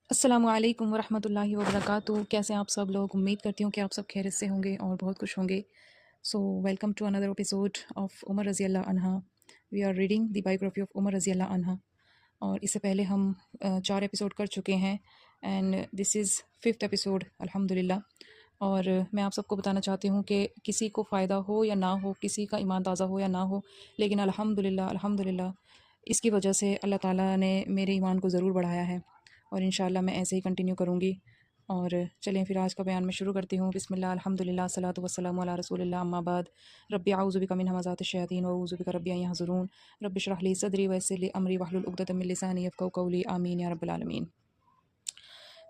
السلام علیکم ورحمۃ اللہ وبرکاتہ۔ کیسے ہیں آپ سب لوگ؟ امید کرتی ہوں کہ آپ سب خیریت سے ہوں گے اور بہت خوش ہوں گے۔ So welcome to another episode of Umar رضی اللہ عنہ۔ We are reading the biography of Umar رضی اللہ عنہ، اور اس سے پہلے ہم 4 ایپیسوڈ کر چکے ہیں، and this is 5th episode الحمد للہ۔ اور میں آپ سب کو بتانا چاہتی ہوں کہ کسی کو فائدہ ہو یا نہ ہو، کسی کا ایمان تازہ ہو یا نہ ہو، لیکن الحمد للہ اس کی وجہ سے اللہ تعالیٰ نے میرے ایمان کو ضرور بڑھایا ہے، اور انشاءاللہ میں ایسے ہی کنٹینیو کروں گی۔ اور چلیں پھر آج کا بیان میں شروع کرتی ہوں۔ بسم اللہ الحمد للہ الصلاۃ والسلام علی رسول اللہ، اما بعد۔ رب اعوذ بک من همزات الشیاطین واعوذ بک رب ان یحضرون، رب اشرح لی صدری ویسر لی امری واحلل عقدۃ من لسانی یفقهوا قولی، آمین یا رب العالمین۔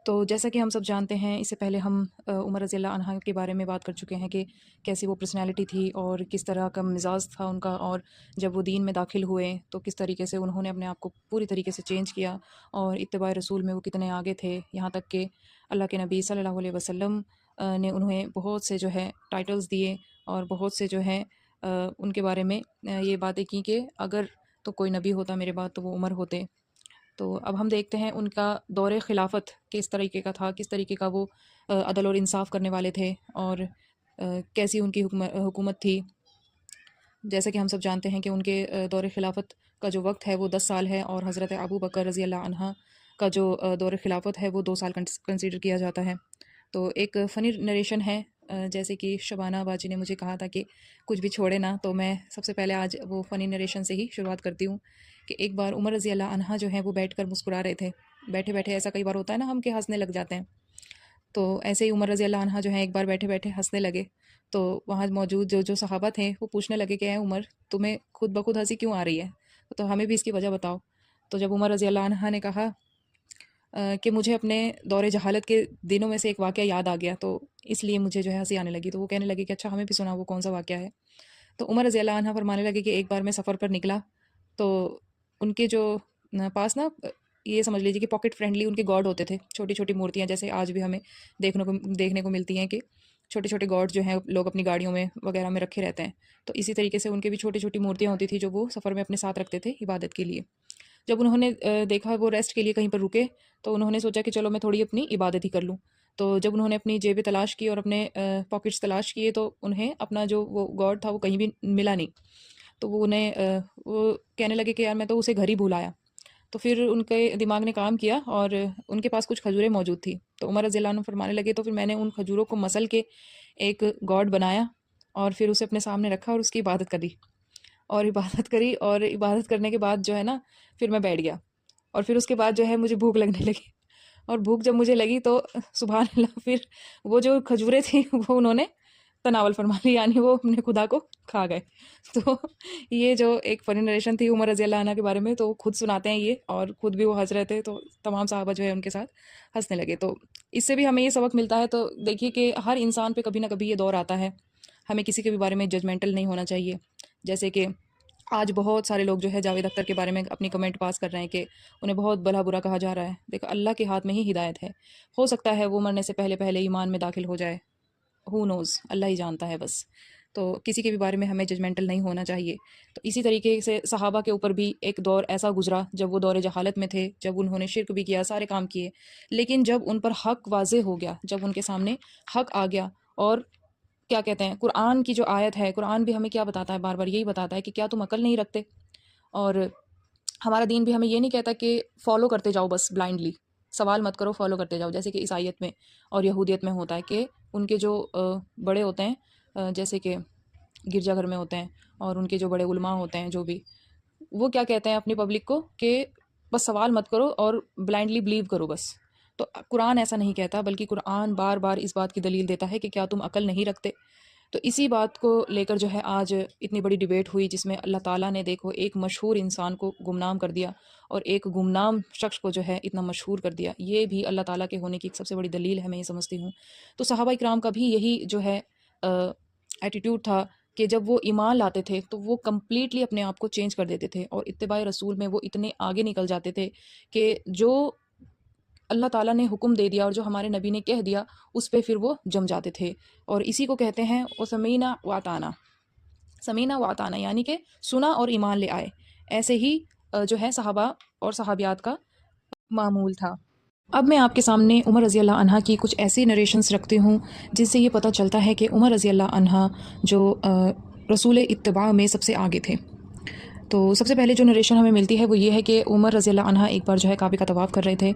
تو جیسا کہ ہم سب جانتے ہیں، اس سے پہلے ہم عمر رضی اللہ عنہ کے بارے میں بات کر چکے ہیں کہ کیسی وہ پرسنالٹی تھی اور کس طرح کا مزاج تھا ان کا، اور جب وہ دین میں داخل ہوئے تو کس طریقے سے انہوں نے اپنے آپ کو پوری طریقے سے چینج کیا، اور اتباع رسول میں وہ کتنے آگے تھے، یہاں تک کہ اللہ کے نبی صلی اللہ علیہ وسلم نے انہیں بہت سے جو ہے ٹائٹلز دیے، اور بہت سے جو ہے ان کے بارے میں یہ باتیں کی کہ اگر تو کوئی نبی ہوتا میرے بعد تو وہ عمر ہوتے۔ تو اب ہم دیکھتے ہیں ان کا دور خلافت کس طریقے کا تھا، کس طریقے کا وہ عدل اور انصاف کرنے والے تھے، اور کیسی ان کی حکومت تھی۔ جیسا کہ ہم سب جانتے ہیں کہ ان کے دور خلافت کا جو وقت ہے وہ 10 سال ہے، اور حضرت ابو بکر رضی اللہ عنہ کا جو دور خلافت ہے وہ 2 سال کنسیڈر کیا جاتا ہے۔ تو ایک فنی نریشن ہے، جیسے کہ شبانہ باجی نے مجھے کہا تھا کہ کچھ بھی چھوڑے نا، تو میں سب سے پہلے آج وہ فنی نریشن سے ہی شروعات کرتی ہوں کہ ایک بار عمر رضی اللہ عنہ جو ہیں وہ بیٹھ کر مسکرا رہے تھے، بیٹھے بیٹھے ایسا کئی بار ہوتا ہے نا ہم کہ ہنسنے لگ جاتے ہیں، تو ایسے ہی عمر رضی اللہ عنہ جو ہیں ایک بار بیٹھے بیٹھے ہنسنے لگے۔ تو وہاں موجود جو صحابہ تھے وہ پوچھنے لگے کہ اے عمر، تمہیں خود بخود ہنسی کیوں آ رہی ہے، تو ہمیں بھی اس کی وجہ بتاؤ۔ تو جب عمر رضی اللہ عنہ نے کہا کہ مجھے اپنے دور جہالت کے دنوں میں سے ایک واقعہ یاد آ گیا، تو اس لیے مجھے جو ہے ہنسی آنے لگی، تو وہ کہنے لگے کہ اچھا ہمیں بھی سنا وہ کون سا واقعہ ہے۔ تو عمر رضی اللہ عنہ فرمانے لگے کہ ایک بار میں سفر پر نکلا، تو ان کے جو پاس نا یہ سمجھ لیجیے کہ پاکٹ فرینڈلی ان کے گاڈ ہوتے تھے، چھوٹی چھوٹی مورتیاں، جیسے آج بھی ہمیں دیکھنے کو ملتی ہیں کہ چھوٹے چھوٹے گاڈ جو ہیں لوگ اپنی گاڑیوں میں وغیرہ میں رکھے رہتے ہیں، تو اسی طریقے سے ان کے بھی چھوٹی چھوٹی مورتیاں ہوتی تھیں جو وہ سفر میں اپنے ساتھ رکھتے تھے عبادت کے لیے۔ جب انہوں نے دیکھا وہ ریسٹ کے لیے کہیں پر رکے، تو انہوں نے سوچا کہ چلو میں تھوڑی اپنی عبادت ہی کر لوں۔ تو جب انہوں نے اپنی جیبیں تلاش کی اور اپنے پاکٹس تلاش کیے، تو انہیں اپنا جو وہ گاڈ تھا وہ کہیں بھی ملا نہیں۔ تو وہ وہ کہنے لگے کہ یار میں تو اسے گھر ہی بھول آیا۔ تو پھر ان کے دماغ نے کام کیا، اور ان کے پاس کچھ کھجوریں موجود تھی، تو عمر رضی اللہ عنہ فرمانے لگے تو پھر میں نے ان کھجوروں کو مسل کے ایک گاڈ بنایا، اور پھر اسے اپنے سامنے رکھا اور اس کی عبادت کری، اور عبادت کری، اور عبادت کرنے کے بعد جو ہے نا پھر میں بیٹھ گیا، اور پھر اس کے بعد جو ہے مجھے بھوک لگنے لگی، اور بھوک جب مجھے لگی تو سبحان اللہ پھر وہ جو کھجوریں تھیں وہ انہوں نے تناول فرما لی، یعنی وہ اپنے خدا کو کھا گئے۔ تو یہ جو ایک فنی نریشن تھی عمر رضی اللہ عنہ کے بارے میں، تو وہ خود سناتے ہیں یہ، اور خود بھی وہ ہنس رہے تھے، تو تمام صحابہ جو ہے ان کے ساتھ ہنسنے لگے۔ تو اس سے بھی ہمیں یہ سبق ملتا ہے، تو دیکھیے کہ ہر انسان پہ کبھی نہ کبھی یہ دور آتا ہے، ہمیں کسی کے بھی بارے میں ججمنٹل نہیں ہونا چاہیے۔ جیسے کہ آج بہت سارے لوگ جو ہے جاوید اختر کے بارے میں اپنی کمنٹ پاس کر رہے ہیں کہ انہیں بہت بھلا برا کہا جا رہا ہے۔ دیکھو اللہ کے ہاتھ میں ہی ہدایت ہے، ہو سکتا ہے وہ مرنے سے پہلے پہلے ایمان میں داخل ہو جائے، ہو نوز، اللہ ہی جانتا ہے بس۔ تو کسی کے بھی بارے میں ہمیں ججمنٹل نہیں ہونا چاہیے۔ تو اسی طریقے سے صحابہ کے اوپر بھی ایک دور ایسا گزرا جب وہ دور جہالت میں تھے، جب انہوں نے شرک بھی کیا، سارے کام کیے، لیکن جب ان پر حق واضح ہو گیا، جب ان کے سامنے حق آ گیا، اور کیا کہتے ہیں قرآن کی جو آیت ہے، قرآن بھی ہمیں کیا بتاتا ہے، بار بار یہی بتاتا ہے کہ کیا تم عقل نہیں رکھتے؟ اور ہمارا دین بھی ہمیں یہ نہیں کہتا کہ فالو کرتے جاؤ بس بلائنڈلی، سوال مت کرو، فالو کرتے جاؤ، جیسے کہ عیسائیت میں اور یہودیت میں ہوتا ہے کہ ان کے جو بڑے ہوتے ہیں، جیسے کہ گرجا گھر میں ہوتے ہیں، اور ان کے جو بڑے علماء ہوتے ہیں جو بھی، وہ کیا کہتے ہیں اپنی پبلک کو کہ بس سوال مت کرو اور بلائنڈلی بلیو کرو بس۔ تو قرآن ایسا نہیں کہتا، بلکہ قرآن بار بار اس بات کی دلیل دیتا ہے کہ کیا تم عقل نہیں رکھتے؟ تو اسی بات کو لے کر جو ہے آج اتنی بڑی ڈیبیٹ ہوئی، جس میں اللہ تعالیٰ نے دیکھو ایک مشہور انسان کو گمنام کر دیا، اور ایک گمنام شخص کو جو ہے اتنا مشہور کر دیا۔ یہ بھی اللہ تعالیٰ کے ہونے کی ایک سب سے بڑی دلیل ہے، میں یہ سمجھتی ہوں۔ تو صحابہ اکرام کا بھی یہی جو ہے ایٹیٹیوڈ تھا کہ جب وہ ایمان لاتے تھے تو وہ کمپلیٹلی اپنے آپ کو چینج کر دیتے تھے، اور اتباع رسول میں وہ اتنے آگے نکل جاتے تھے کہ جو اللہ تعالیٰ نے حکم دے دیا اور جو ہمارے نبی نے کہہ دیا اس پہ پھر وہ جم جاتے تھے، اور اسی کو کہتے ہیں او سمینا واتانا، سمینا واتانا، یعنی کہ سنا اور ایمان لے آئے۔ ایسے ہی جو ہے صحابہ اور صحابیات کا معمول تھا۔ اب میں آپ کے سامنے عمر رضی اللہ عنہ کی کچھ ایسی نریشنز رکھتی ہوں جس سے یہ پتہ چلتا ہے کہ عمر رضی اللہ عنہ جو رسول اتباع میں سب سے آگے تھے۔ تو سب سے پہلے جو نریشن ہمیں ملتی ہے وہ یہ ہے کہ عمر رضی اللہ عنہ ایک بار جو ہے کعبے کا طواف کر رہے تھے،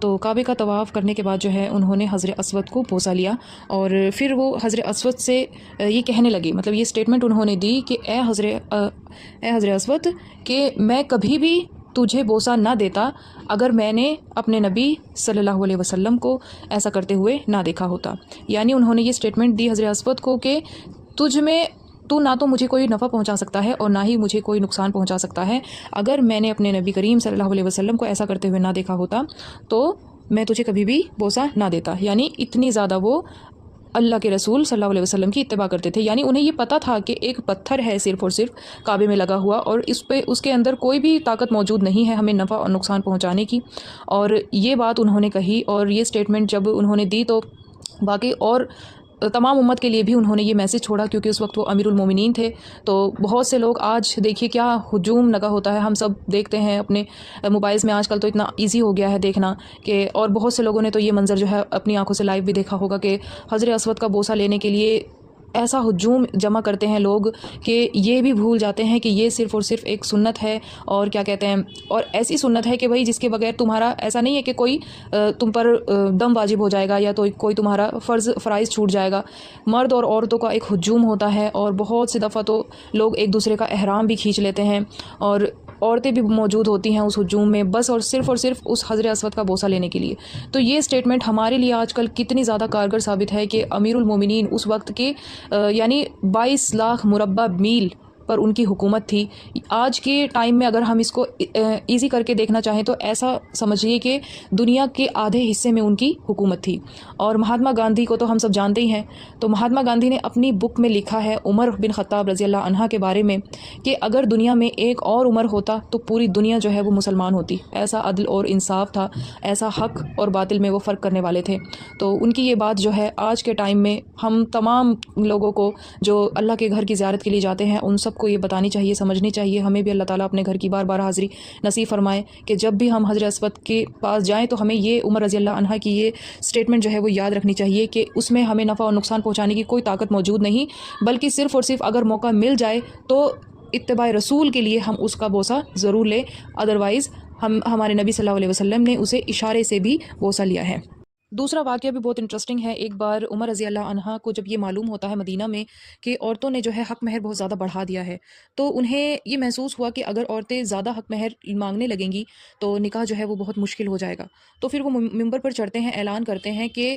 تو کعبے کا طواف کرنے کے بعد جو ہے انہوں نے حجر اسود کو بوسہ لیا، اور پھر وہ حجر اسود سے یہ کہنے لگے، مطلب یہ اسٹیٹمنٹ انہوں نے دی کہ اے حجر اسود، کہ میں کبھی بھی تجھے بوسہ نہ دیتا اگر میں نے اپنے نبی صلی اللہ علیہ وسلم کو ایسا کرتے ہوئے نہ دیکھا ہوتا۔ یعنی انہوں نے یہ اسٹیٹمنٹ دی حجر اسود کو کہ تو نہ تو مجھے کوئی نفع پہنچا سکتا ہے اور نہ ہی مجھے کوئی نقصان پہنچا سکتا ہے، اگر میں نے اپنے نبی کریم صلی اللہ علیہ وسلم کو ایسا کرتے ہوئے نہ دیکھا ہوتا تو میں تجھے کبھی بھی بوسہ نہ دیتا۔ یعنی اتنی زیادہ وہ اللہ کے رسول صلی اللہ علیہ وسلم کی اتباع کرتے تھے۔ یعنی انہیں یہ پتہ تھا کہ ایک پتھر ہے صرف اور صرف کعبے میں لگا ہوا، اور اس کے اندر کوئی بھی طاقت موجود نہیں ہے ہمیں نفع اور نقصان پہنچانے کی، اور یہ بات انہوں نے کہی، اور یہ اسٹیٹمنٹ جب انہوں نے دی تو باقی اور تمام امت کے لیے بھی انہوں نے یہ میسج چھوڑا، کیونکہ اس وقت وہ امیر المومنین تھے۔ تو بہت سے لوگ آج دیکھیے کیا ہجوم لگا ہوتا ہے، ہم سب دیکھتے ہیں اپنے موبائلز میں، آج کل تو اتنا ایزی ہو گیا ہے دیکھنا کہ، اور بہت سے لوگوں نے تو یہ منظر جو ہے اپنی آنکھوں سے لائیو بھی دیکھا ہوگا کہ حجر اسود کا بوسہ لینے کے لیے ایسا ہجوم جمع کرتے ہیں لوگ کہ یہ بھی بھول جاتے ہیں کہ یہ صرف اور صرف ایک سنت ہے، اور کیا کہتے ہیں، اور ایسی سنت ہے کہ بھائی جس کے بغیر تمہارا ایسا نہیں ہے کہ کوئی تم پر دم واجب ہو جائے گا یا تو کوئی تمہارا فرائض چھوٹ جائے گا۔ مرد اور عورتوں کا ایک ہجوم ہوتا ہے، اور بہت سی دفعہ تو لوگ ایک دوسرے کا احرام بھی کھینچ لیتے ہیں، اور عورتیں بھی موجود ہوتی ہیں اس ہجوم میں، بس اور صرف اس حجر اسود کا بوسہ لینے کے لیے۔ تو یہ اسٹیٹمنٹ ہمارے لیے آج کل کتنی زیادہ کارگر ثابت ہے کہ امیر المومنین اس وقت کے یعنی 22 لاکھ مربع میل پر ان کی حکومت تھی۔ آج کے ٹائم میں اگر ہم اس کو ایزی کر کے دیکھنا چاہیں تو ایسا سمجھیے کہ دنیا کے آدھے حصے میں ان کی حکومت تھی۔ اور مہاتما گاندھی کو تو ہم سب جانتے ہی ہیں، تو مہاتما گاندھی نے اپنی بک میں لکھا ہے عمر بن خطاب رضی اللہ عنہ کے بارے میں کہ اگر دنیا میں ایک اور عمر ہوتا تو پوری دنیا جو ہے وہ مسلمان ہوتی۔ ایسا عدل اور انصاف تھا، ایسا حق اور باطل میں وہ فرق کرنے والے تھے۔ تو ان کی یہ بات جو ہے آج کے ٹائم میں ہم تمام لوگوں کو جو اللہ کے گھر کی زیارت کے لیے جاتے ہیں ان سب کو یہ بتانی چاہیے، سمجھنی چاہیے۔ ہمیں بھی اللہ تعالیٰ اپنے گھر کی بار بار حاضری نصیب فرمائے کہ جب بھی ہم حجر اسود کے پاس جائیں تو ہمیں یہ عمر رضی اللہ عنہ کی یہ اسٹیٹمنٹ جو ہے وہ یاد رکھنی چاہیے کہ اس میں ہمیں نفع اور نقصان پہنچانے کی کوئی طاقت موجود نہیں، بلکہ صرف اور صرف اگر موقع مل جائے تو اتباع رسول کے لیے ہم اس کا بوسہ ضرور لیں، ادروائز ہمارے نبی صلی اللہ علیہ وسلم نے اسے اشارے سے بھی بوسہ لیا ہے۔ دوسرا واقعہ بھی بہت انٹرسٹنگ ہے۔ ایک بار عمر رضی اللہ عنہ کو جب یہ معلوم ہوتا ہے مدینہ میں کہ عورتوں نے جو ہے حق مہر بہت زیادہ بڑھا دیا ہے، تو انہیں یہ محسوس ہوا کہ اگر عورتیں زیادہ حق مہر مانگنے لگیں گی تو نکاح جو ہے وہ بہت مشکل ہو جائے گا۔ تو پھر وہ ممبر پر چڑھتے ہیں، اعلان کرتے ہیں کہ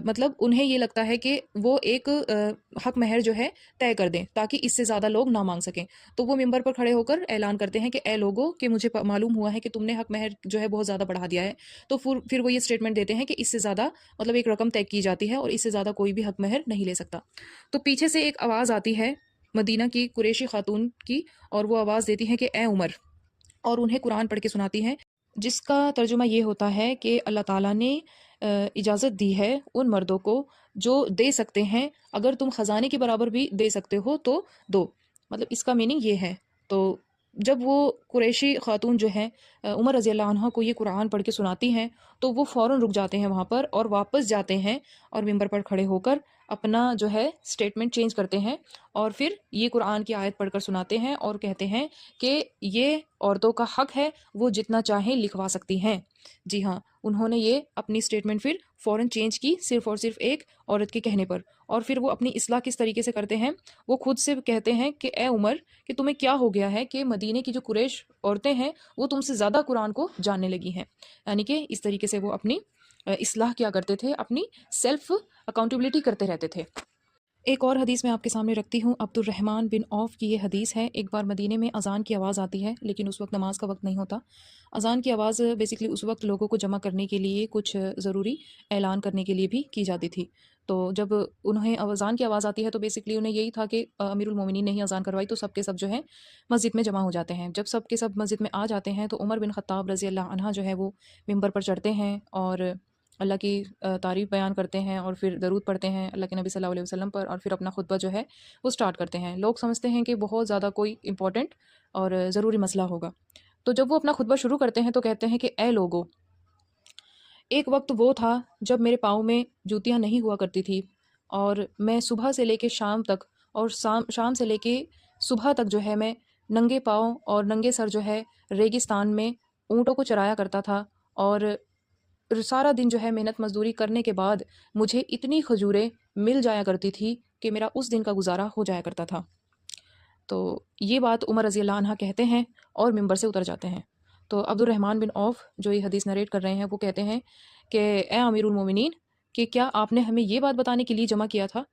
مطلب انہیں یہ لگتا ہے کہ وہ ایک حق مہر جو ہے طے کر دیں تاکہ اس سے زیادہ لوگ نہ مانگ سکیں۔ تو وہ ممبر پر کھڑے ہو کر اعلان کرتے ہیں کہ اے لوگوں، کہ مجھے معلوم ہوا ہے کہ تم نے حق مہر جو ہے بہت زیادہ بڑھا دیا ہے۔ تو پھر وہ یہ اسٹیٹمنٹ دیتے ہیں کہ اس سے زیادہ مطلب ایک رقم طے کی جاتی ہے اور اس سے زیادہ کوئی بھی حق مہر نہیں لے سکتا۔ تو پیچھے سے ایک آواز آتی ہے مدینہ کی قریشی خاتون کی، اور وہ آواز دیتی ہے کہ اے عمر، اور انہیں قرآن پڑھ کے سناتی ہیں جس کا ترجمہ یہ ہوتا ہے کہ اللہ تعالیٰ نے اجازت دی ہے ان مردوں کو جو دے سکتے ہیں، اگر تم خزانے کے برابر بھی دے سکتے ہو تو دو، مطلب اس کا میننگ یہ ہے۔ تو جب وہ قریشی خاتون جو ہیں عمر رضی اللہ عنہ کو یہ قرآن پڑھ کے سناتی ہیں تو وہ فوراً رک جاتے ہیں وہاں پر اور واپس جاتے ہیں، اور ممبر پر کھڑے ہو کر اپنا جو ہے اسٹیٹمنٹ چینج کرتے ہیں، اور پھر یہ قرآن کی آیت پڑھ کر سناتے ہیں اور کہتے ہیں کہ یہ عورتوں کا حق ہے، وہ جتنا چاہیں لکھوا سکتی ہیں۔ جی ہاں، انہوں نے یہ اپنی اسٹیٹمنٹ پھر فوراً چینج کی صرف اور صرف ایک عورت کے کہنے پر۔ اور پھر وہ اپنی اصلاح کس طریقے سے کرتے ہیں، وہ خود سے کہتے ہیں کہ اے عمر، کہ تمہیں کیا ہو گیا ہے کہ مدینے کی جو قریش عورتیں ہیں وہ تم سے زیادہ قرآن کو جاننے لگی ہیں۔ یعنی کہ اس طریقے سے وہ اپنی اصلاح کیا کرتے تھے، اپنی سیلف اکاؤنٹیبلٹی کرتے رہتے تھے۔ ایک اور حدیث میں آپ کے سامنے رکھتی ہوں، عبد الرحمن بن عوف کی یہ حدیث ہے۔ ایک بار مدینے میں اذان کی آواز آتی ہے، لیکن اس وقت نماز کا وقت نہیں ہوتا۔ اذان کی آواز بیسکلی اس وقت لوگوں کو جمع کرنے کے لیے، کچھ ضروری اعلان کرنے کے لیے بھی کی جاتی تھی۔ تو جب انہیں اذان کی آواز آتی ہے تو بیسکلی انہیں یہی تھا کہ امیر المومنین نے ہی اذان کروائی، تو سب کے سب جو ہے مسجد میں جمع ہو جاتے ہیں۔ جب سب کے سب مسجد میں آ جاتے ہیں تو عمر بن خطاب رضی اللہ عنہ جو ہے وہ ممبر پر چڑھتے ہیں اور اللہ کی تعریف بیان کرتے ہیں، اور پھر درود پڑھتے ہیں اللہ کے نبی صلی اللہ علیہ وسلم پر، اور پھر اپنا خطبہ جو ہے وہ سٹارٹ کرتے ہیں۔ لوگ سمجھتے ہیں کہ بہت زیادہ کوئی امپورٹنٹ اور ضروری مسئلہ ہوگا۔ تو جب وہ اپنا خطبہ شروع کرتے ہیں تو کہتے ہیں کہ اے لوگو، ایک وقت وہ تھا جب میرے پاؤں میں جوتیاں نہیں ہوا کرتی تھی، اور میں صبح سے لے کے شام تک، اور شام سے لے کے صبح تک جو ہے میں ننگے پاؤں اور ننگے سر جو ہے ریگستان میں اونٹوں کو چرایا کرتا تھا، اور سارا دن جو ہے محنت مزدوری کرنے کے بعد مجھے اتنی کھجوریں مل جایا کرتی تھی کہ میرا اس دن کا گزارا ہو جایا کرتا تھا۔ تو یہ بات عمر رضی اللہ عنہ کہتے ہیں اور ممبر سے اتر جاتے ہیں۔ تو عبد الرحمن بن عوف جو یہ حدیث نریٹ کر رہے ہیں وہ کہتے ہیں کہ اے امیر المومنین، کہ کیا آپ نے ہمیں یہ بات بتانے کے لیے جمع کیا تھا؟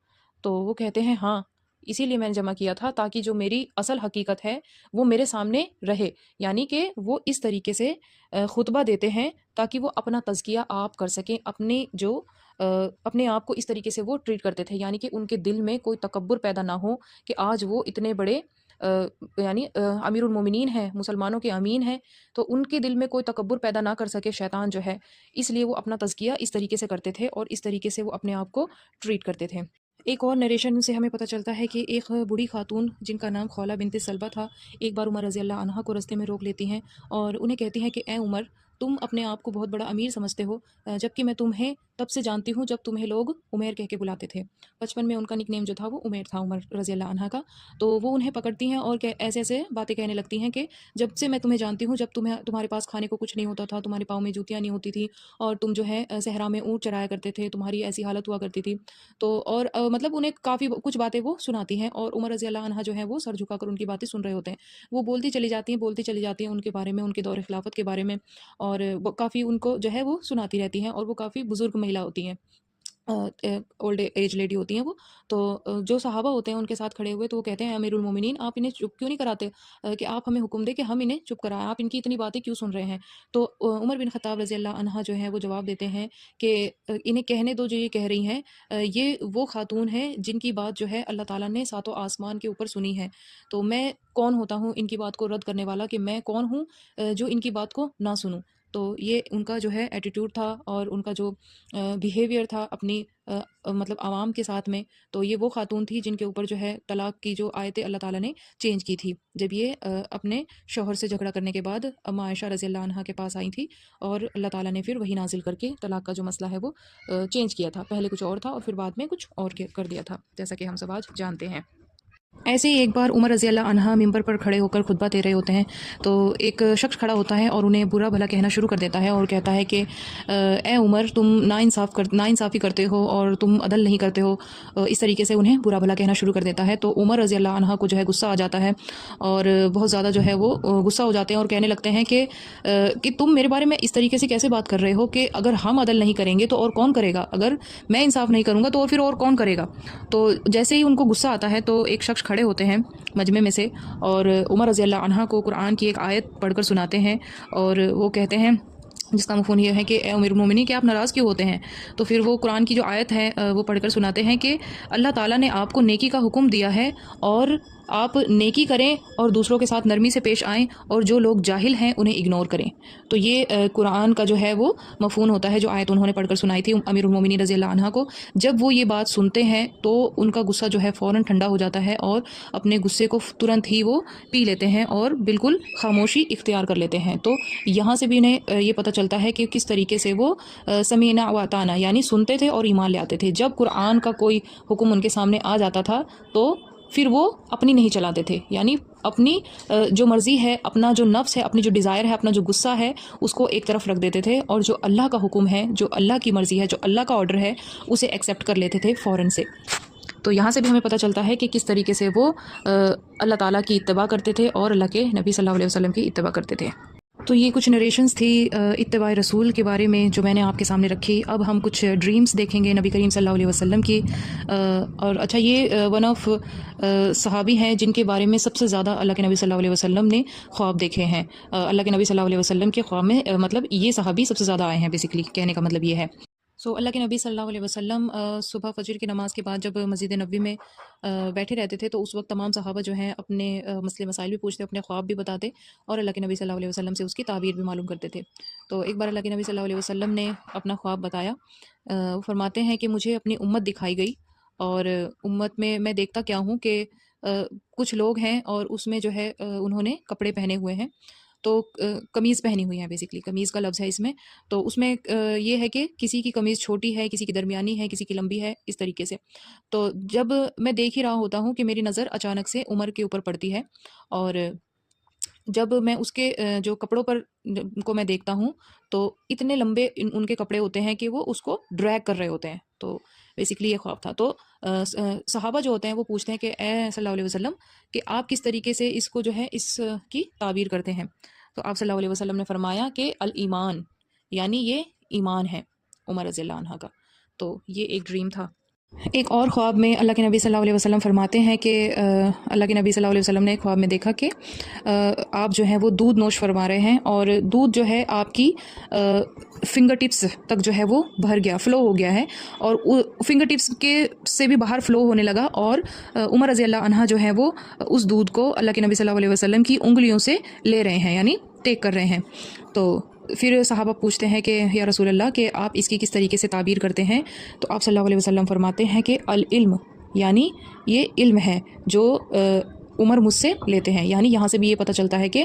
تو وہ کہتے ہیں ہاں، اسی لیے میں نے جمع کیا تھا تاکہ جو میری اصل حقیقت ہے وہ میرے سامنے رہے، یعنی کہ وہ اس طریقے سے خطبہ دیتے ہیں تاکہ وہ اپنا تزکیہ آپ کر سکیں، اپنے آپ کو اس طریقے سے وہ ٹریٹ کرتے تھے، یعنی کہ ان کے دل میں کوئی تکبر پیدا نہ ہو کہ آج وہ اتنے بڑے یعنی امیر المومنین ہیں، مسلمانوں کے امین ہیں، تو ان کے دل میں کوئی تکبر پیدا نہ کر سکے شیطان جو ہے، اس لیے وہ اپنا تزکیہ اس طریقے سے کرتے تھے اور اس طریقے سے وہ اپنے آپ کو ٹریٹ کرتے تھے۔ ایک اور نریشن سے ہمیں پتہ چلتا ہے کہ ایک بوڑھی خاتون جن کا نام خولہ بنت سلبہ تھا، ایک بار عمر رضی اللہ عنہ کو رستے میں روک لیتی ہیں اور انہیں کہتی ہیں کہ اے عمر، تم اپنے آپ کو بہت بڑا امیر سمجھتے ہو، جبکہ میں تمہیں تب سے جانتی ہوں جب تمہیں لوگ عمیر کہہ کے بلاتے تھے۔ بچپن میں ان کا نک نیم جو تھا وہ عمیر تھا، عمر رضی اللہ عنہ کا۔ تو وہ انہیں پکڑتی ہیں اور ایسے ایسے باتیں کہنے لگتی ہیں کہ جب سے میں تمہیں جانتی ہوں، جب تمہارے پاس کھانے کو کچھ نہیں ہوتا تھا، تمہارے پاؤں میں جوتیاں نہیں ہوتی تھی، اور تم جو ہے صحرا میں اونٹ چرایا کرتے تھے، تمہاری ایسی حالت ہوا کرتی تھی۔ تو اور مطلب انہیں کافی کچھ باتیں وہ سناتی ہیں، اور عمر رضی اللہ عنہ جو ہے وہ سر جھکا کر ان کی باتیں سن رہے ہوتے ہیں۔ وہ بولتی چلی جاتی ہیں ان کے بارے میں، ان کے دور خلافت کے بارے میں، اور وہ کافی ان کو جو ہے وہ سناتی رہتی ہیں، اور وہ کافی بزرگ مہیلا ہوتی ہیں، اولڈ ایج لیڈی ہوتی ہیں وہ۔ تو جو صحابہ ہوتے ہیں ان کے ساتھ کھڑے ہوئے تو وہ کہتے ہیں امیر المومنین، آپ انہیں چپ کیوں نہیں کراتے کہ آپ ہمیں حکم دیں کہ ہم انہیں چپ کرائیں، آپ ان کی اتنی باتیں کیوں سن رہے ہیں؟ تو عمر بن خطاب رضی اللہ عنہ جو ہے وہ جواب دیتے ہیں کہ انہیں کہنے دو جو یہ کہہ رہی ہیں، یہ وہ خاتون ہیں جن کی بات جو ہے اللہ تعالیٰ نے ساتوں آسمان کے اوپر سنی ہے، تو میں کون ہوتا ہوں ان کی بات کو رد کرنے والا، کہ میں کون ہوں جو ان کی بات کو نہ سنوں۔ تو یہ ان کا جو ہے ایٹیٹیوڈ تھا، اور ان کا جو بیہیویئر تھا اپنی مطلب عوام کے ساتھ میں۔ تو یہ وہ خاتون تھی جن کے اوپر جو ہے طلاق کی جو آیتیں اللہ تعالیٰ نے چینج کی تھی، جب یہ اپنے شوہر سے جھگڑا کرنے کے بعد اما عائشہ رضی اللہ عنہا کے پاس آئی تھی، اور اللہ تعالیٰ نے پھر وہی نازل کر کے طلاق کا جو مسئلہ ہے وہ چینج کیا تھا۔ پہلے کچھ اور تھا اور پھر بعد میں کچھ اور کر دیا تھا، جیسا کہ ہم سب آج جانتے ہیں۔ ایسے ہی ایک بار عمر رضی اللہ عنہ ممبر پر کھڑے ہو کر خطبہ دے رہے ہوتے ہیں، تو ایک شخص کھڑا ہوتا ہے اور انہیں برا بھلا کہنا شروع کر دیتا ہے، اور کہتا ہے کہ اے عمر، تم ناانصافی کرتے ہو اور تم عدل نہیں کرتے ہو۔ اس طریقے سے انہیں برا بھلا کہنا شروع کر دیتا ہے۔ تو عمر رضی اللہ عنہ کو جو ہے غصہ آ جاتا ہے، اور بہت زیادہ جو ہے وہ غصہ ہو جاتے ہیں اور کہنے لگتے ہیں کہ تم میرے بارے میں اس طریقے سے کیسے بات کر رہے ہو کہ اگر ہم عدل نہیں کریں گے تو اور کون کرے گا، اگر میں انصاف نہیں کروں گا تو پھر اور کون کرے گا۔ تو جیسے ہی ان کو غصہ آتا ہے تو ایک شخص کھڑے ہوتے ہیں مجمع میں سے، اور عمر رضی اللہ عنہ کو قرآن کی ایک آیت پڑھ کر سناتے ہیں، اور وہ کہتے ہیں، جس کا مفہوم یہ ہے کہ اے امیر المومنین، کہ آپ ناراض کیوں ہوتے ہیں؟ تو پھر وہ قرآن کی جو آیت ہے وہ پڑھ کر سناتے ہیں کہ اللہ تعالیٰ نے آپ کو نیکی کا حکم دیا ہے، اور آپ نیکی کریں اور دوسروں کے ساتھ نرمی سے پیش آئیں، اور جو لوگ جاہل ہیں انہیں اگنور کریں۔ تو یہ قرآن کا جو ہے وہ مفہوم ہوتا ہے جو آیت انہوں نے پڑھ کر سنائی تھی امیر المومنین رضی اللہ عنہ کو۔ جب وہ یہ بات سنتے ہیں تو ان کا غصہ جو ہے فوراً ٹھنڈا ہو جاتا ہے، اور اپنے غصے کو ترنت ہی وہ پی لیتے ہیں اور بالکل خاموشی اختیار کر لیتے ہیں۔ تو یہاں سے بھی انہیں یہ پتہ چلتا ہے کہ کس طریقے سے وہ سمینا و اطعنا یعنی سنتے تھے اور ایمان لے آتے تھے۔ جب قرآن کا کوئی حکم ان کے سامنے آ جاتا تھا تو پھر وہ اپنی نہیں چلاتے تھے، یعنی اپنی جو مرضی ہے، اپنا جو نفس ہے، اپنی جو ڈیزائر ہے، اپنا جو غصہ ہے، اس کو ایک طرف رکھ دیتے تھے، اور جو اللہ کا حکم ہے، جو اللہ کی مرضی ہے، جو اللہ کا آرڈر ہے، اسے ایکسیپٹ کر لیتے تھے فوراً سے۔ تو یہاں سے بھی ہمیں پتہ چلتا ہے کہ کس طریقے سے وہ اللہ تعالیٰ کی اتباع کرتے تھے اور اللہ کے نبی صلی اللہ علیہ وسلم کی اتباع کرتے تھے۔ تو یہ کچھ نریشنز تھی اتباع رسول کے بارے میں جو میں نے آپ کے سامنے رکھی۔ اب ہم کچھ ڈریمز دیکھیں گے نبی کریم صلی اللہ علیہ وسلم کی۔ اور اچھا، یہ ون آف صحابی ہیں جن کے بارے میں سب سے زیادہ اللہ کے نبی صلی اللہ علیہ وسلم نے خواب دیکھے ہیں۔ اللہ کے نبی صلی اللہ علیہ وسلم کے خواب میں مطلب یہ صحابی سب سے زیادہ آئے ہیں، بیسیکلی کہنے کا مطلب یہ ہے۔ اللہ کے نبی صلی اللہ علیہ وسلم صبح فجر کی نماز کے بعد جب مسجد نبوی میں بیٹھے رہتے تھے تو اس وقت تمام صحابہ جو ہیں اپنے مسئلے مسائل بھی پوچھتے، اپنے خواب بھی بتاتے، اور اللہ کے نبی صلی اللہ علیہ وسلم سے اس کی تعبیر بھی معلوم کرتے تھے۔ تو ایک بار اللہ کے نبی صلی اللہ علیہ وسلم نے اپنا خواب بتایا۔ وہ فرماتے ہیں کہ مجھے اپنی امت دکھائی گئی، اور امت میں دیکھتا کیا ہوں کہ کچھ لوگ ہیں اور اس میں جو ہے انہوں نے کپڑے پہنے ہوئے ہیں، تو قمیض پہنی ہوئی ہیں، بیسکلی قمیض کا لفظ ہے اس میں، تو اس میں یہ ہے کہ کسی کی قمیض چھوٹی ہے، کسی کی درمیانی ہے، کسی کی لمبی ہے، اس طریقے سے۔ تو جب میں دیکھ ہی رہا ہوتا ہوں کہ میری نظر اچانک سے عمر کے اوپر پڑتی ہے، اور جب میں اس کے جو کپڑوں پر کو میں دیکھتا ہوں تو اتنے لمبے ان کے کپڑے ہوتے ہیں کہ وہ اس کو ڈریگ کر رہے ہوتے ہیں۔ تو بیسکلی یہ خواب تھا۔ تو صحابہ جو ہوتے ہیں وہ پوچھتے ہیں کہ اے صلی اللہ علیہ وسلم کہ آپ کس طریقے سے اس کو جو ہے اس کی تعبیر کرتے ہیں؟ تو آپ صلی اللہ علیہ وسلم نے فرمایا کہ الایمان، یعنی یہ ایمان ہے عمر رضی اللہ عنہ کا۔ تو یہ ایک ڈریم تھا۔ ایک اور خواب میں اللہ کے نبی صلی اللہ علیہ وسلم فرماتے ہیں کہ اللہ کے نبی صلی اللہ علیہ وسلم نے ایک خواب میں دیکھا کہ آپ جو ہے وہ دودھ نوش فرما رہے ہیں، اور دودھ جو ہے آپ کی فنگر ٹپس تک جو ہے وہ بھر گیا، فلو ہو گیا ہے، اور فنگر ٹپس کے سے بھی باہر فلو ہونے لگا، اور عمر رضی اللہ عنہ جو ہے وہ اس دودھ کو اللہ کے نبی صلی اللہ علیہ وسلم کی انگلیوں سے لے رہے ہیں، یعنی ٹیک کر رہے ہیں۔ تو پھر صحابہ پوچھتے ہیں کہ یا رسول اللہ کہ آپ اس کی کس طریقے سے تعبیر کرتے ہیں؟ تو آپ صلی اللہ علیہ وسلم فرماتے ہیں کہ العلم، یعنی یہ علم ہے جو عمر مجھ سے لیتے ہیں۔ یعنی یہاں سے بھی یہ پتہ چلتا ہے کہ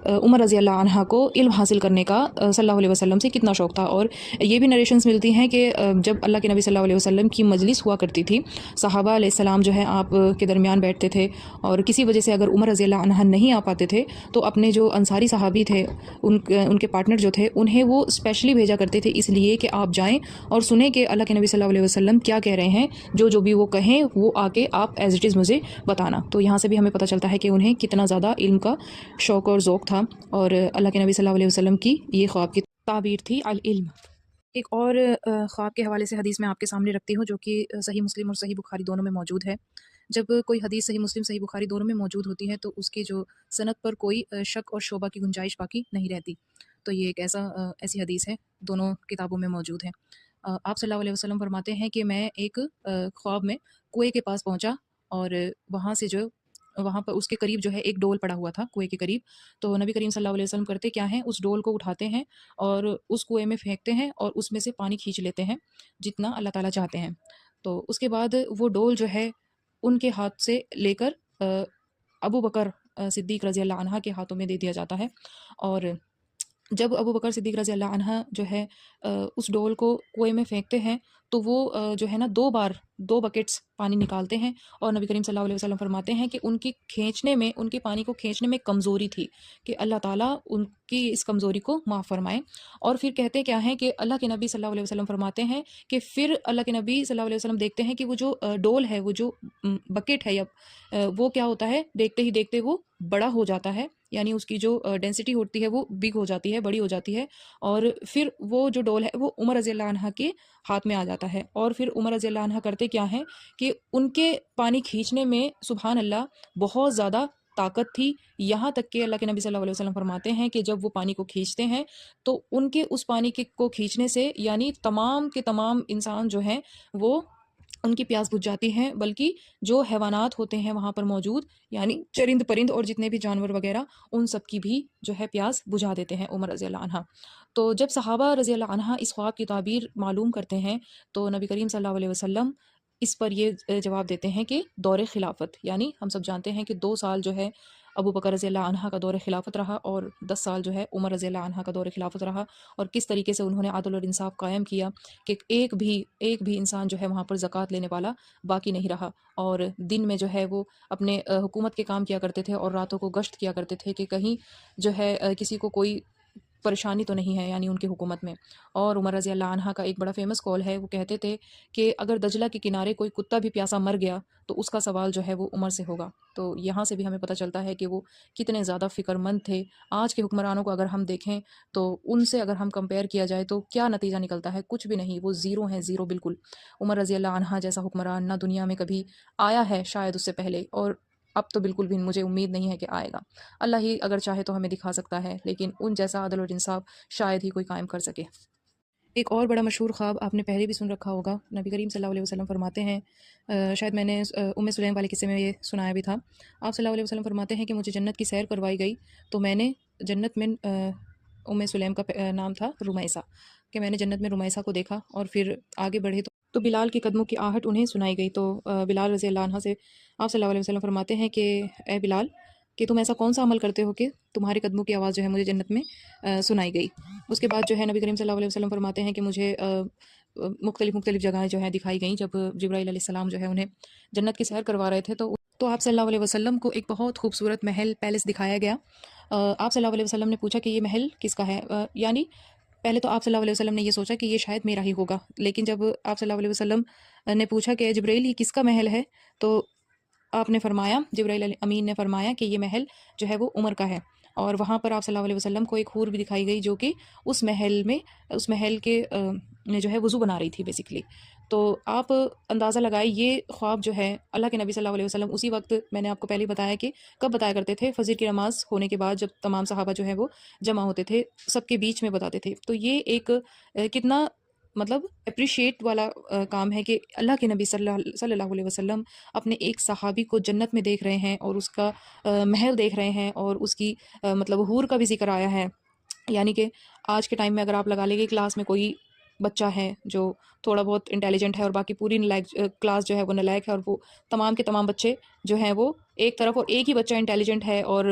عمر رضی اللہ عنہ کو علم حاصل کرنے کا صلی اللہ علیہ وسلم سے کتنا شوق تھا۔ اور یہ بھی نریشنز ملتی ہیں کہ جب اللہ کے نبی صلی اللہ علیہ وسلم کی مجلس ہوا کرتی تھی، صحابہ علیہ السلام جو ہے آپ کے درمیان بیٹھتے تھے، اور کسی وجہ سے اگر عمر رضی اللہ عنہ نہیں آ پاتے تھے تو اپنے جو انصاری صحابی تھے، ان کے پارٹنر جو تھے، انہیں وہ اسپیشلی بھیجا کرتے تھے اس لیے کہ آپ جائیں اور سنیں کہ اللہ کے نبی صلی اللہ علیہ وسلم کیا کہہ رہے ہیں، جو بھی وہ کہیں وہ آ کے آپ ایز اٹ از مجھے بتانا۔ تو یہاں سے بھی ہمیں پتہ چلتا ہے کہ انہیں کتنا زیادہ علم کا شوق اور ذوق تھا، اور اللہ کے نبی صلی اللہ علیہ وسلم کی یہ خواب کی تعبیر تھی العلم۔ ایک اور خواب کے حوالے سے حدیث میں آپ کے سامنے رکھتی ہوں، جو کہ صحیح مسلم اور صحیح بخاری دونوں میں موجود ہے۔ جب کوئی حدیث صحیح مسلم صحیح بخاری دونوں میں موجود ہوتی ہے تو اس کی جو سند پر کوئی شک اور شبہ کی گنجائش باقی نہیں رہتی۔ تو یہ ایک ایسی حدیث ہے، دونوں کتابوں میں موجود ہے۔ آپ صلی اللہ علیہ وسلم فرماتے ہیں کہ میں ایک خواب میں کنویں کے پاس پہنچا، اور وہاں پر اس کے قریب جو ہے ایک ڈول پڑا ہوا تھا کنویں کے قریب۔ تو نبی کریم صلی اللہ علیہ وسلم کرتے کیا ہیں، اس ڈول کو اٹھاتے ہیں اور اس کنویں میں پھینکتے ہیں، اور اس میں سے پانی کھینچ لیتے ہیں جتنا اللہ تعالیٰ چاہتے ہیں۔ تو اس کے بعد وہ ڈول جو ہے ان کے ہاتھ سے لے کر ابو بکر صدیق رضی اللہ عنہ کے ہاتھوں میں دے دیا جاتا ہے، اور جب ابو بکر صدیق رضی اللہ عنہ جو ہے اس ڈول کو کنویں میں پھینکتے ہیں تو وہ جو ہے نا 2 بکٹس پانی نکالتے ہیں، اور نبی کریم صلی اللہ علیہ وسلم فرماتے ہیں کہ ان کے پانی کو کھینچنے میں کمزوری تھی، کہ اللہ تعالیٰ ان کی اس کمزوری کو معاف فرمائے۔ اور پھر کہتے کیا ہیں کہ اللہ کے نبی صلی اللہ علیہ وسلم فرماتے ہیں کہ پھر اللہ کے نبی صلی اللہ علیہ وسلم دیکھتے ہیں کہ وہ جو ڈول ہے، وہ جو بکٹ ہے، یا وہ کیا ہوتا ہے، دیکھتے ہی دیکھتے وہ بڑا ہو جاتا ہے، یعنی اس کی جو ڈینسٹی ہوتی ہے وہ بگ ہو جاتی ہے، بڑی ہو جاتی ہے، اور پھر وہ جو ڈول ہے وہ عمر رضی اللہ عنہ کے ہاتھ میں آ جاتا ہے۔ اور پھر عمر رضی اللہ عنہ کرتے کیا ہیں کہ ان کے پانی کھینچنے میں سبحان اللہ بہت زیادہ طاقت تھی، یہاں تک کہ اللہ کے نبی صلی اللہ علیہ وسلم فرماتے ہیں کہ جب وہ پانی کو کھینچتے ہیں تو ان کے اس پانی کو کھینچنے سے یعنی تمام کے تمام انسان جو ہیں وہ ان کی پیاس بجھ جاتی ہے، بلکہ جو حیوانات ہوتے ہیں وہاں پر موجود، یعنی چرند پرند اور جتنے بھی جانور وغیرہ، ان سب کی بھی جو ہے پیاس بجھا دیتے ہیں عمر رضی اللہ عنہ۔ تو جب صحابہ رضی اللہ عنہ اس خواب کی تعبیر معلوم کرتے ہیں تو نبی کریم صلی اللہ علیہ وسلم اس پر یہ جواب دیتے ہیں کہ دور خلافت، یعنی ہم سب جانتے ہیں کہ 2 سال جو ہے ابو بکر رضی اللہ عنہ کا دور خلافت رہا، اور 10 سال جو ہے عمر رضی اللہ عنہ کا دور خلافت رہا، اور کس طریقے سے انہوں نے عدل اور انصاف قائم کیا کہ ایک بھی انسان جو ہے وہاں پر زکوٰۃ لینے والا باقی نہیں رہا، اور دن میں جو ہے وہ اپنے حکومت کے کام کیا کرتے تھے، اور راتوں کو گشت کیا کرتے تھے کہ کہیں جو ہے کسی کو کوئی پریشانی تو نہیں ہے، یعنی ان کی حکومت میں۔ اور عمر رضی اللہ عنہ کا ایک بڑا فیمس قول ہے، وہ کہتے تھے کہ اگر دجلہ کے کنارے کوئی کتا بھی پیاسا مر گیا تو اس کا سوال جو ہے وہ عمر سے ہوگا۔ تو یہاں سے بھی ہمیں پتہ چلتا ہے کہ وہ کتنے زیادہ فکر مند تھے۔ آج کے حکمرانوں کو اگر ہم دیکھیں تو ان سے اگر ہم کمپیئر کیا جائے تو کیا نتیجہ نکلتا ہے؟ کچھ بھی نہیں، وہ زیرو ہیں، زیرو بالکل۔ عمر رضی اللہ عنہ جیسا حکمران نہ دنیا میں کبھی آیا ہے شاید اس سے پہلے، اور اب تو بالکل بھی مجھے امید نہیں ہے کہ آئے گا۔ اللہ ہی اگر چاہے تو ہمیں دکھا سکتا ہے، لیکن ان جیسا عدل اور انصاف شاید ہی کوئی قائم کر سکے۔ ایک اور بڑا مشہور خواب آپ نے پہلے بھی سن رکھا ہوگا، نبی کریم صلی اللہ علیہ وسلم فرماتے ہیں، شاید میں نے ام سلیم والے قصے میں یہ سنایا بھی تھا۔ آپ صلی اللہ علیہ وسلم فرماتے ہیں کہ مجھے جنت کی سیر کروائی گئی تو میں نے جنت میں ام سلیم کا نام تھا رمیسہ، کہ میں نے جنت میں رمیسہ کو دیکھا، اور پھر آگے بڑھے تو بلال کی قدموں کی آہٹ انہیں سنائی گئی۔ تو بلال رضی اللہ عنہ سے آپ صلی اللہ علیہ وسلم فرماتے ہیں کہ اے بلال، کہ تم ایسا کون سا عمل کرتے ہو کہ تمہارے قدموں کی آواز جو ہے مجھے جنت میں سنائی گئی۔ اس کے بعد جو ہے نبی کریم صلی اللہ علیہ وسلم فرماتے ہیں کہ مجھے مختلف جگہیں جو ہیں دکھائی گئیں جب جبرائیل علیہ السلام جو ہے انہیں جنت کی سیر کروا رہے تھے، تو آپ صلی اللہ علیہ وسلم کو ایک بہت خوبصورت محل پیلس دکھایا گیا۔ آپ صلی اللہ علیہ وسلم نے پوچھا کہ یہ محل کس کا ہے، یعنی پہلے تو آپ صلی اللہ علیہ وسلم نے یہ سوچا کہ یہ شاید میرا ہی ہوگا، لیکن جب آپ صلی اللہ علیہ وسلم نے پوچھا کہ جبرائیل یہ کس کا محل ہے، تو آپ نے فرمایا، جبرائیل امین نے فرمایا کہ یہ محل جو ہے وہ عمر کا ہے۔ اور وہاں پر آپ صلی اللہ علیہ وسلم کو ایک حور بھی دکھائی گئی جو کہ اس محل کے میں جو ہے وضو بنا رہی تھی بیسیکلی۔ تو آپ اندازہ لگائے یہ خواب جو ہے اللہ کے نبی صلی اللہ علیہ وسلم اسی وقت، میں نے آپ کو پہلے بتایا کہ کب بتایا کرتے تھے، فجر کی نماز ہونے کے بعد جب تمام صحابہ جو ہے وہ جمع ہوتے تھے، سب کے بیچ میں بتاتے تھے۔ تو یہ ایک کتنا مطلب اپریشیٹ والا کام ہے کہ اللہ کے نبی صلی اللہ علیہ وسلم اپنے ایک صحابی کو جنت میں دیکھ رہے ہیں اور اس کا محل دیکھ رہے ہیں اور اس کی مطلب حور کا بھی ذکر آیا ہے۔ یعنی کہ آج کے ٹائم میں اگر آپ لگا لیں گے کلاس میں کوئی بچہ ہے جو تھوڑا بہت انٹیلیجنٹ ہے اور باقی پوری کلاس جو ہے وہ نالائق ہے، اور وہ تمام کے تمام بچے جو ہیں وہ ایک طرف، اور ایک ہی بچہ انٹیلیجنٹ ہے اور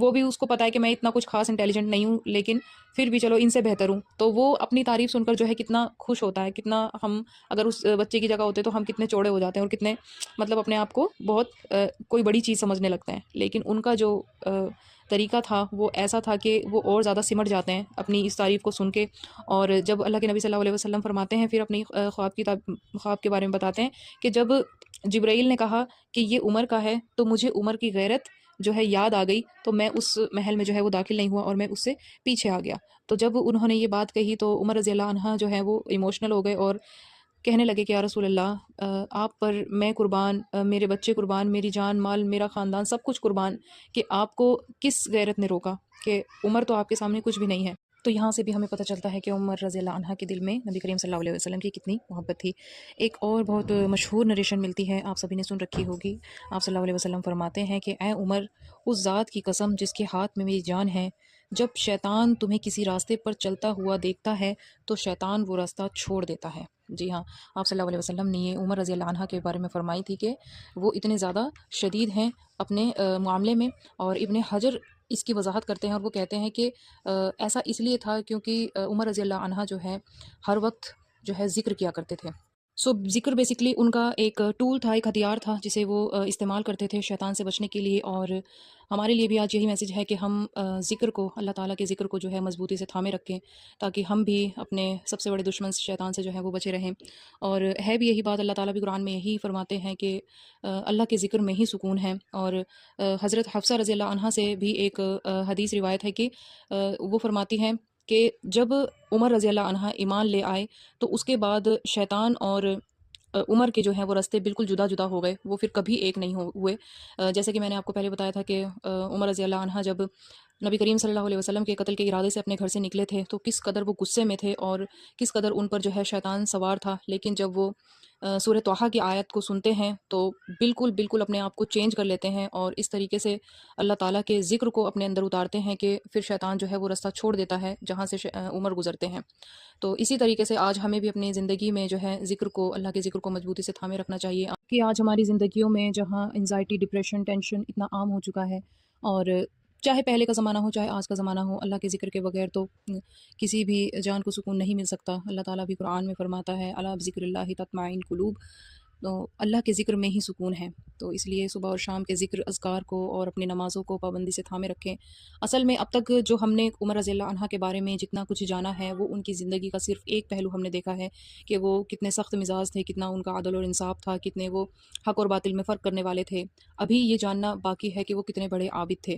وہ بھی اس کو پتہ ہے کہ میں اتنا کچھ خاص انٹیلیجنٹ نہیں ہوں لیکن پھر بھی چلو ان سے بہتر ہوں، تو وہ اپنی تعریف سن کر جو ہے کتنا خوش ہوتا ہے، کتنا ہم اگر اس بچے کی جگہ ہوتے تو ہم کتنے چوڑے ہو جاتے ہیں اور کتنے مطلب اپنے آپ کو بہت کوئی بڑی چیز سمجھنے لگتے ہیں۔ لیکن ان کا جو طریقہ تھا وہ ایسا تھا کہ وہ اور زیادہ سمٹ جاتے ہیں اپنی اس تعریف کو سن کے۔ اور جب اللہ کے نبی صلی اللہ علیہ وسلم فرماتے ہیں، پھر اپنی خواب کے بارے میں بتاتے ہیں کہ جب جبرائیل نے کہا کہ یہ عمر کا ہے تو مجھے عمر کی غیرت جو ہے یاد آ گئی، تو میں اس محل میں جو ہے وہ داخل نہیں ہوا اور میں اس سے پیچھے آ گیا۔ تو جب انہوں نے یہ بات کہی تو عمر رضی اللہ عنہ جو ہے وہ ایموشنل ہو گئے اور کہنے لگے کہ یا رسول اللہ، آپ پر میں قربان، میرے بچے قربان، میری جان مال میرا خاندان سب کچھ قربان، کہ آپ کو کس غیرت نے روکا، کہ عمر تو آپ کے سامنے کچھ بھی نہیں ہے۔ تو یہاں سے بھی ہمیں پتہ چلتا ہے کہ عمر رضی اللہ عنہ کے دل میں نبی کریم صلی اللہ علیہ وسلم کی کتنی محبت تھی۔ ایک اور بہت مشہور نریشن ملتی ہے، آپ سبھی نے سن رکھی ہوگی۔ آپ صلی اللہ علیہ وسلم فرماتے ہیں کہ اے عمر، اس ذات کی قسم جس کے ہاتھ میں میری جان ہے، جب شیطان تمہیں کسی راستے پر چلتا ہوا دیکھتا ہے تو شیطان وہ راستہ چھوڑ دیتا ہے۔ جی ہاں، آپ صلی اللہ علیہ وسلم نے یہ عمر رضی اللہ عنہ کے بارے میں فرمائی تھی کہ وہ اتنے زیادہ شدید ہیں اپنے معاملے میں، اور ابن حجر اس کی وضاحت کرتے ہیں اور وہ کہتے ہیں کہ ایسا اس لیے تھا کیونکہ عمر رضی اللہ عنہ جو ہے ہر وقت جو ہے ذکر کیا کرتے تھے۔ سو ذکر بیسکلی ان کا ایک ٹول تھا، ایک ہتھیار تھا جسے وہ استعمال کرتے تھے شیطان سے بچنے کے لیے۔ اور ہمارے لیے بھی آج یہی میسیج ہے کہ ہم ذکر کو، اللہ تعالیٰ کے ذکر کو جو ہے مضبوطی سے تھامے رکھیں، تاکہ ہم بھی اپنے سب سے بڑے دشمن شیطان سے جو ہے وہ بچے رہیں۔ اور ہے بھی یہی بات، اللہ تعالیٰ بھی قرآن میں یہی فرماتے ہیں کہ اللہ کے ذکر میں ہی سکون ہے۔ اور حضرت حفصہ رضی اللہ عنہا سے بھی ایک حدیث روایت ہے کہ وہ فرماتی ہیں کہ جب عمر رضی اللہ عنہ ایمان لے آئے تو اس کے بعد شیطان اور عمر کے جو ہیں وہ راستے بالکل جدا جدا ہو گئے، وہ پھر کبھی ایک نہیں ہوئے۔ جیسے کہ میں نے آپ کو پہلے بتایا تھا کہ عمر رضی اللہ عنہ جب نبی کریم صلی اللہ علیہ وسلم کے قتل کے ارادے سے اپنے گھر سے نکلے تھے تو کس قدر وہ غصے میں تھے اور کس قدر ان پر جو ہے شیطان سوار تھا، لیکن جب وہ سورہ طٰہٰ کی آیت کو سنتے ہیں تو بالکل اپنے آپ کو چینج کر لیتے ہیں اور اس طریقے سے اللہ تعالیٰ کے ذکر کو اپنے اندر اتارتے ہیں کہ پھر شیطان جو ہے وہ راستہ چھوڑ دیتا ہے جہاں سے عمر گزرتے ہیں۔ تو اسی طریقے سے آج ہمیں بھی اپنی زندگی میں جو ہے ذکر کو، اللہ کے ذکر کو مضبوطی سے تھامے رکھنا چاہیے، کہ آج ہماری زندگیوں میں جہاں انزائٹی، ڈپریشن، ٹینشن اتنا عام ہو چکا ہے، اور چاہے پہلے کا زمانہ ہو چاہے آج کا زمانہ ہو، اللہ کے ذکر کے بغیر تو کسی بھی جان کو سکون نہیں مل سکتا۔ اللہ تعالیٰ بھی قرآن میں فرماتا ہے الا بذکر اللہ تطمئن قلوب، تو اللہ کے ذکر میں ہی سکون ہے۔ تو اس لیے صبح اور شام کے ذکر، اذکار کو اور اپنی نمازوں کو پابندی سے تھامے رکھیں۔ اصل میں اب تک جو ہم نے عمر رضی اللہ عنہ کے بارے میں جتنا کچھ جانا ہے وہ ان کی زندگی کا صرف ایک پہلو ہم نے دیکھا ہے کہ وہ کتنے سخت مزاج تھے، کتنا ان کا عدل اور انصاف تھا، کتنے وہ حق اور باطل میں فرق کرنے والے تھے۔ ابھی یہ جاننا باقی ہے کہ وہ کتنے بڑے عابد تھے۔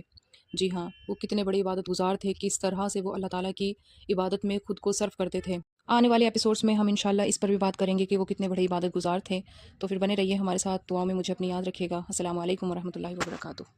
جی ہاں، وہ کتنے بڑے عبادت گزار تھے، کس طرح سے وہ اللہ تعالیٰ کی عبادت میں خود کو صرف کرتے تھے۔ آنے والے ایپیسوڈز میں ہم انشاءاللہ اس پر بھی بات کریں گے کہ وہ کتنے بڑے عبادت گزار تھے۔ تو پھر بنے رہیے ہمارے ساتھ، دعا میں مجھے اپنی یاد رکھیے گا۔ السلام علیکم ورحمۃ اللہ وبرکاتہ۔